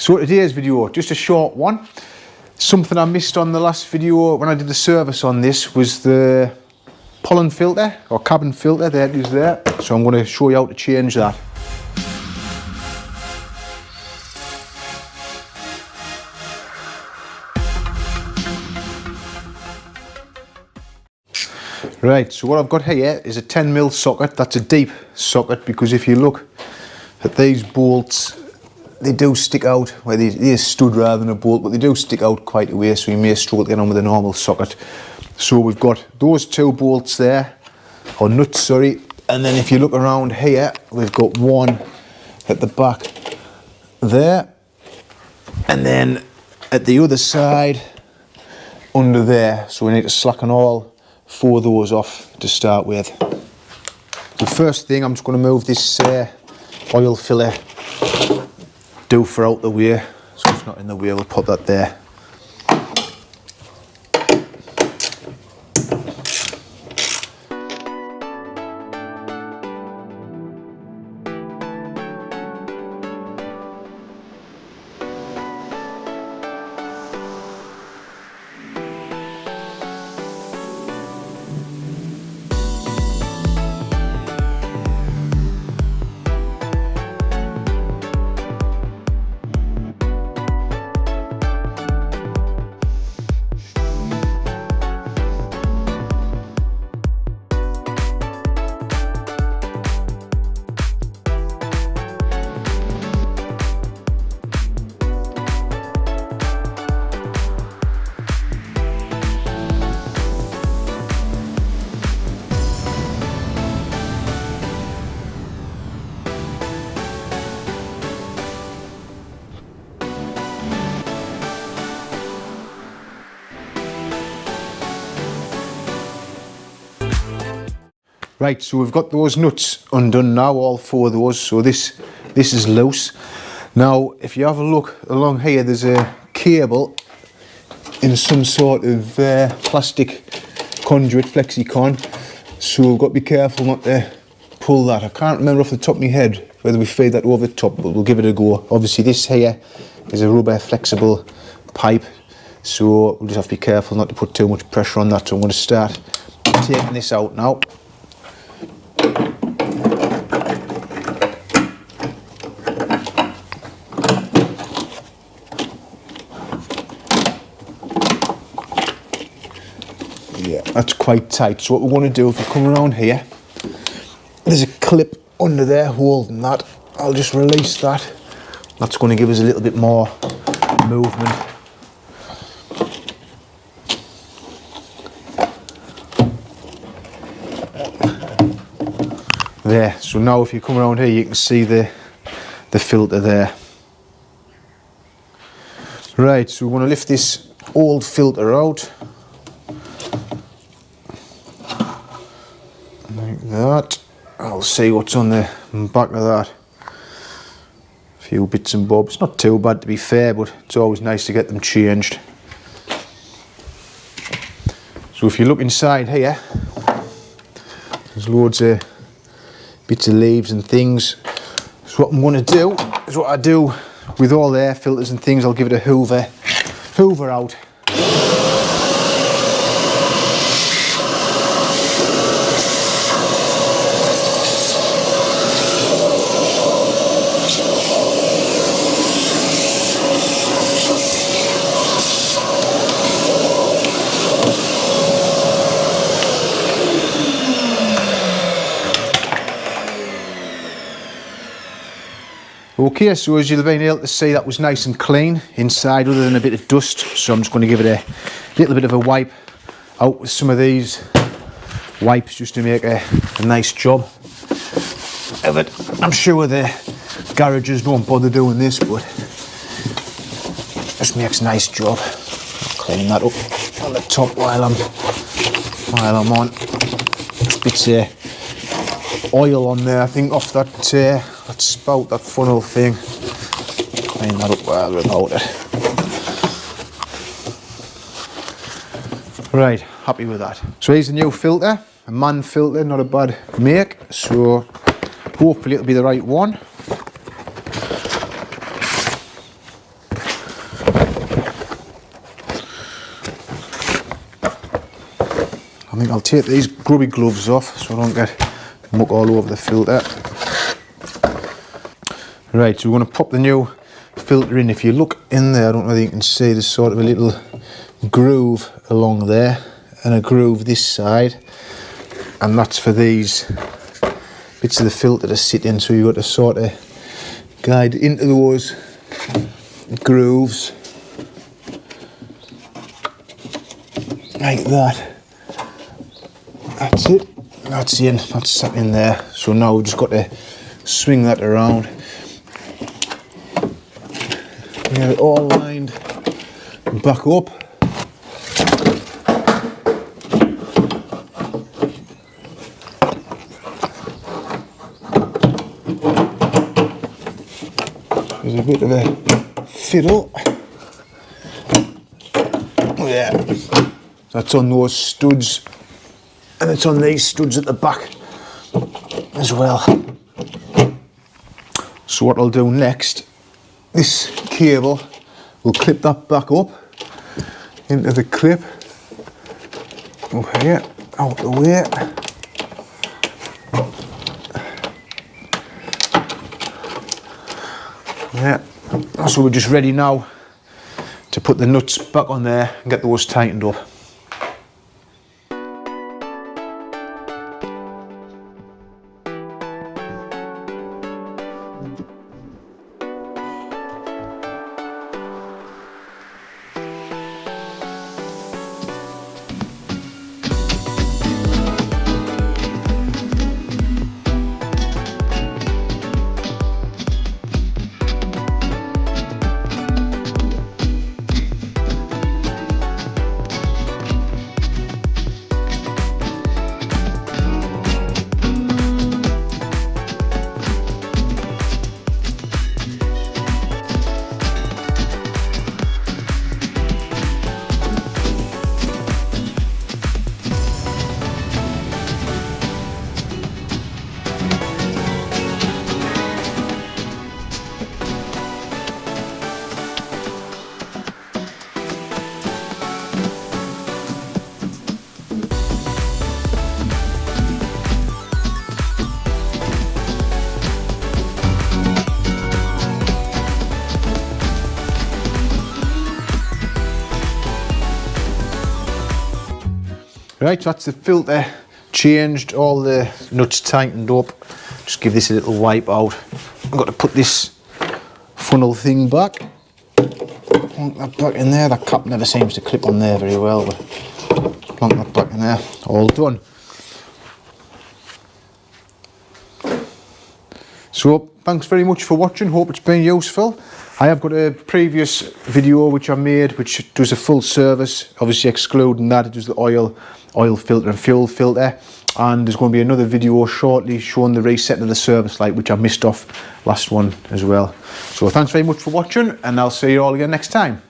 So today's video, just a short one. Something I missed on the last video when I did the service on this was the pollen filter or cabin filter. There it is there. So I'm going to show you how to change that. Right, so what I've got here is a 10mm socket. That's a deep socket because if you look at these bolts, they do stick out. Well, they're stud rather than a bolt, but they do stick out quite a way, so you may struggle to get on with a normal socket. So we've got those two bolts there, or nuts, sorry, and then if you look around here, we've got one at the back there, and then at the other side, under there. So we need to slacken all four of those off to start with. The first thing, I'm just going to move this oil filler doofer out the way, so it's not in the way. We'll pop that there. Right, so we've got those nuts undone now, all four of those, so this is loose. Now, if you have a look along here, there's a cable in some sort of plastic conduit, flexicon, so we've got to be careful not to pull that. I can't remember off the top of my head whether we feed that over the top, but we'll give it a go. Obviously this here is a rubber flexible pipe, so we'll just have to be careful not to put too much pressure on that. So I'm going to start taking this out now. Yeah, that's quite tight. So what we're going to do, if you come around here, there's a clip under there holding that. I'll just release that. That's going to give us a little bit more movement. There, so now if you come around here, you can see the filter there. Right, so we want to lift this old filter out. Like that. I'll see what's on the back of that. A few bits and bobs. Not too bad to be fair, but it's always nice to get them changed. So if you look inside here, there's loads of bits of leaves and things. So what I'm going to do is what I do with all the air filters and things. I'll give it a hoover out. Okay, so as you've been able to see, that was nice and clean inside other than a bit of dust, so I'm just going to give it a little bit of a wipe out with some of these wipes just to make a nice job of it. I'm sure the garages don't bother doing this, but it just makes a nice job. I'll clean that up on the top while I'm on. Just bits of oil on there, I think, off that spout, that funnel thing. Clean that up while we're about it. Right, happy with that. So here's the new filter, a MAN filter, not a bad make, so hopefully it'll be the right one. I think I'll take these grubby gloves off so I don't get muck all over the filter. Right, so we're going to pop the new filter in. If you look in there, I don't know whether you can see, there's sort of a little groove along there and a groove this side, and that's for these bits of the filter to sit in, so you've got to sort of guide into those grooves like that. That's it, that's in, that's sat in there. So now we've just got to swing that around, get it all lined back up. There's a bit of a fiddle. Yeah, that's on those studs, and it's on these studs at the back as well. So what I'll do next, this cable, we'll clip that back up into the clip. Up here, out the way. Yeah, so we're just ready now to put the nuts back on there and get those tightened up. Right, so that's the filter changed, all the nuts tightened up. Just give this a little wipe out. I've got to put this funnel thing back. Plonk that back in there. That cap never seems to clip on there very well, but plonk that back in there. All done. So thanks very much for watching, hope it's been useful. I have got a previous video which I made which does a full service, obviously excluding that, it does the oil filter and fuel filter, and there's going to be another video shortly showing the resetting of the service light, which I missed off last one as well. So thanks very much for watching, and I'll see you all again next time.